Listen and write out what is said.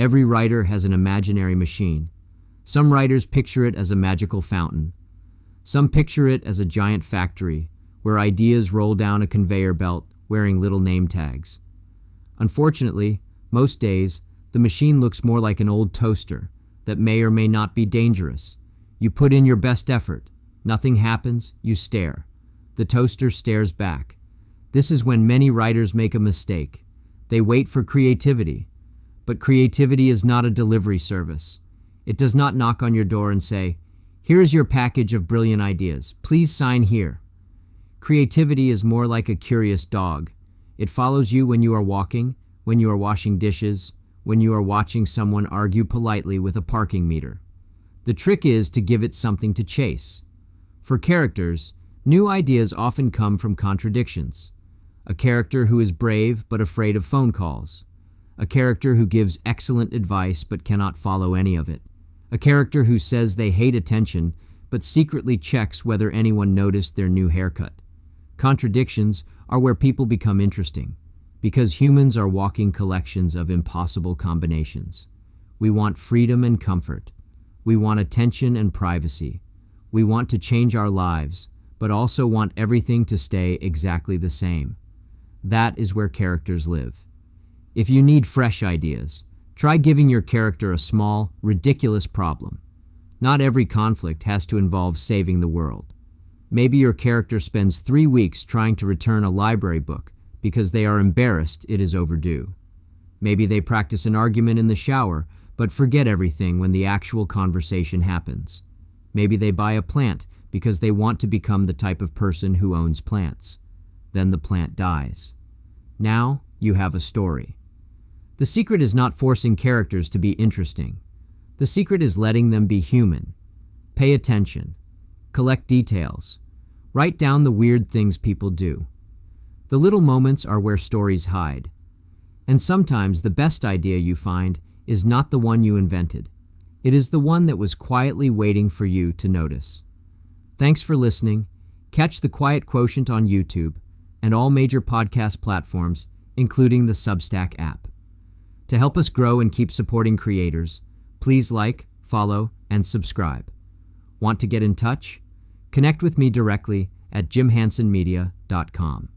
Every writer has an imaginary machine. Some writers picture it as a magical fountain. Some picture it as a giant factory where ideas roll down a conveyor belt wearing little name tags. Unfortunately, most days, the machine looks more like an old toaster that may or may not be dangerous. You put in your best effort. Nothing happens, you stare. The toaster stares back. This is when many writers make a mistake. They wait for creativity. But creativity is not a delivery service. It does not knock on your door and say, "Here is your package of brilliant ideas. Please sign here." Creativity is more like a curious dog. It follows you when you are walking, when you are washing dishes, when you are watching someone argue politely with a parking meter. The trick is to give it something to chase. For characters, new ideas often come from contradictions. A character who is brave but afraid of phone calls. A character who gives excellent advice but cannot follow any of it. A character who says they hate attention but secretly checks whether anyone noticed their new haircut. Contradictions are where people become interesting, because humans are walking collections of impossible combinations. We want freedom and comfort. We want attention and privacy. We want to change our lives, but also want everything to stay exactly the same. That is where characters live. If you need fresh ideas, try giving your character a small, ridiculous problem. Not every conflict has to involve saving the world. Maybe your character spends 3 weeks trying to return a library book because they are embarrassed it is overdue. Maybe they practice an argument in the shower, but forget everything when the actual conversation happens. Maybe they buy a plant because they want to become the type of person who owns plants. Then the plant dies. Now you have a story. The secret is not forcing characters to be interesting. The secret is letting them be human. Pay attention. Collect details. Write down the weird things people do. The little moments are where stories hide. And sometimes the best idea you find is not the one you invented. It is the one that was quietly waiting for you to notice. Thanks for listening. Catch The Quiet Quotient on YouTube and all major podcast platforms, including the Substack app. To help us grow and keep supporting creators, please like, follow, and subscribe. Want to get in touch? Connect with me directly at jimhansonmedia.com.